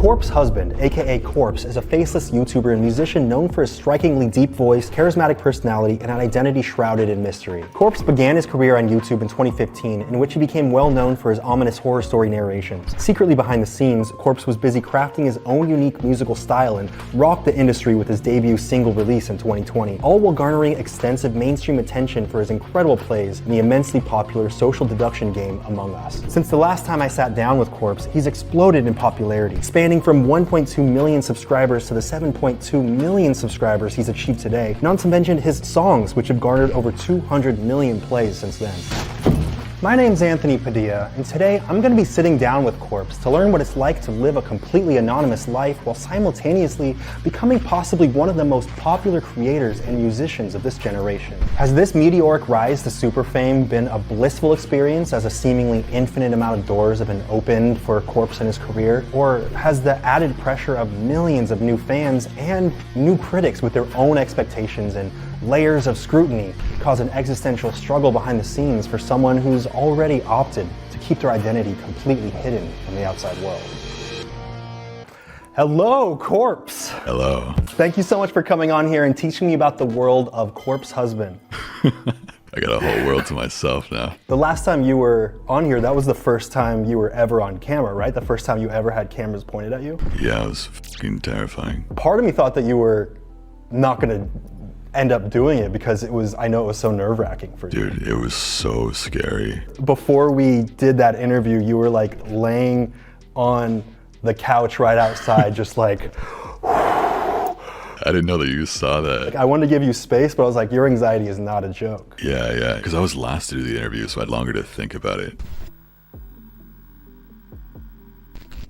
Corpse Husband, aka Corpse, is a faceless YouTuber and musician known for his strikingly deep voice, charismatic personality, and an identity shrouded in mystery. Corpse began his career on YouTube in 2015, in which he became well known for his ominous horror story narrations. Secretly behind the scenes, Corpse was busy crafting his own unique musical style and rocked the industry with his debut single release in 2020, all while garnering extensive mainstream attention for his incredible plays in the immensely popular social deduction game Among Us. Since the last time I sat down with Corpse, he's exploded in popularity, spanning from 1.2 million subscribers to the 7.2 million subscribers he's achieved today, not to mention his songs, which have garnered over 200 million plays since then. My name's Anthony Padilla, and today I'm going to be sitting down with Corpse to learn what it's like to live a completely anonymous life while simultaneously becoming possibly one of the most popular creators and musicians of this generation. Has this meteoric rise to super fame been a blissful experience as a seemingly infinite amount of doors have been opened for Corpse in his career? Or has the added pressure of millions of new fans and new critics with their own expectations and layers of scrutiny cause an existential struggle behind the scenes for someone who's already opted to keep their identity completely hidden from the outside world? Hello, Corpse. Hello. Thank you so much for coming on here and teaching me about the world of Corpse Husband. I got a whole world to myself now. The last time you were on here, that was the first time you were ever on camera, right? The first time you ever had cameras pointed at you? Yeah, it was fucking terrifying. Part of me thought that you were not gonna end up doing it because I know it was so nerve-wracking for you. Dude, it was so scary. Before we did that interview, you were like laying on the couch right outside, just like, I didn't know that you saw that. like, I wanted to give you space, but I was like, your anxiety is not a joke. Yeah, because I was last to do the interview, so I had longer to think about it.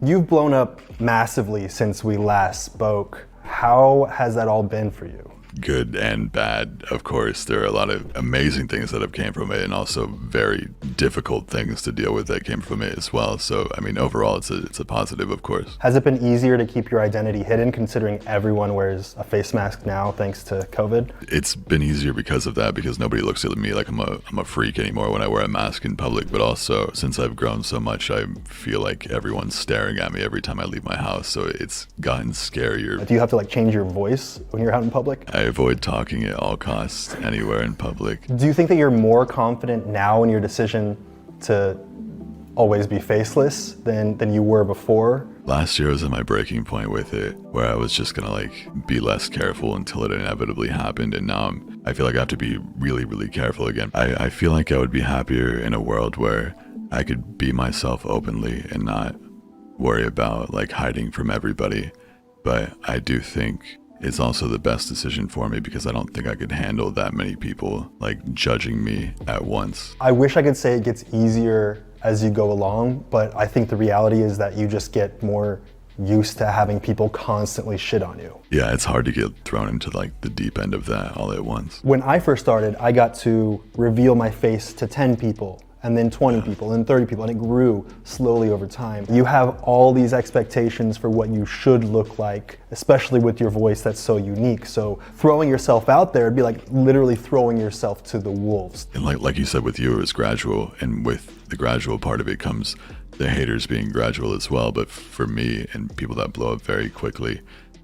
You've blown up massively since we last spoke. How has that all been for you? Good and bad, of course. There are a lot of amazing things that have came from it, and also very difficult things to deal with that came from it as well. So, I mean, overall, it's a positive, of course. Has it been easier to keep your identity hidden, considering everyone wears a face mask now thanks to COVID? It's been easier because of that, because nobody looks at me like I'm a freak anymore when I wear a mask in public. But also, since I've grown so much, I feel like everyone's staring at me every time I leave my house. So it's gotten scarier. Do you have to like change your voice when you're out in public? I avoid talking at all costs anywhere in public. Do you think that you're more confident now in your decision to always be faceless than you were before? Last year was at my breaking point with it, where I was just gonna like be less careful until it inevitably happened, and now I feel like I have to be really, really careful again. I feel like I would be happier in a world where I could be myself openly and not worry about like hiding from everybody. But I do think it's also the best decision for me because I don't think I could handle that many people like judging me at once. I wish I could say it gets easier as you go along, but I think the reality is that you just get more used to having people constantly shit on you. Yeah, it's hard to get thrown into like the deep end of that all at once. When I first started, I got to reveal my face to 10 people, and then 20 people, and 30 people, and it grew slowly over time. You have all these expectations for what you should look like, especially with your voice that's so unique. So throwing yourself out there, it'd be like literally throwing yourself to the wolves. And like you said with you, it was gradual, and with the gradual part of it comes the haters being gradual as well. But for me and people that blow up very quickly,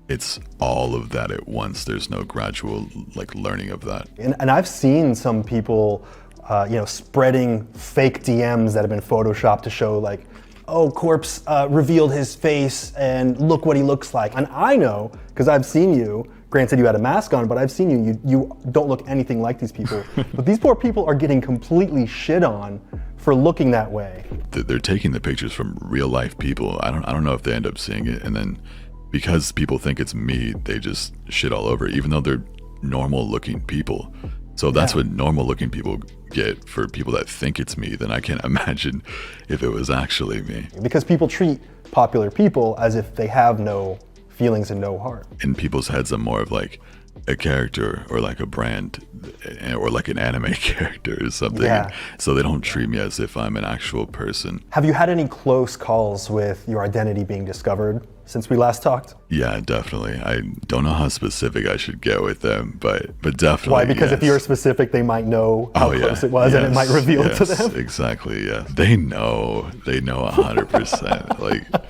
it's all of that at once. There's no gradual like learning of that. And I've seen some people spreading fake DMs that have been photoshopped to show like, oh, Corpse revealed his face and look what he looks like. And I know, because I've seen you, granted you had a mask on, but I've seen you don't look anything like these people. But these poor people are getting completely shit on for looking that way. They're taking the pictures from real life people. I don't know if they end up seeing it, and then because people think it's me, they just shit all over it, even though they're normal looking people. So that's what normal looking people get for people that think it's me. Then I can't imagine if it was actually me. Because people treat popular people as if they have no feelings and no heart. In people's heads, I'm more of like a character or like a brand or like an anime character or something. Yeah. So they don't treat me as if I'm an actual person. Have you had any close calls with your identity being discovered since we last talked? Yeah, definitely. I don't know how specific I should get with them, but definitely. Why? Because yes. if you're specific, they might know how close it was, and it might reveal it to them. Exactly. Yeah, they know 100%. Like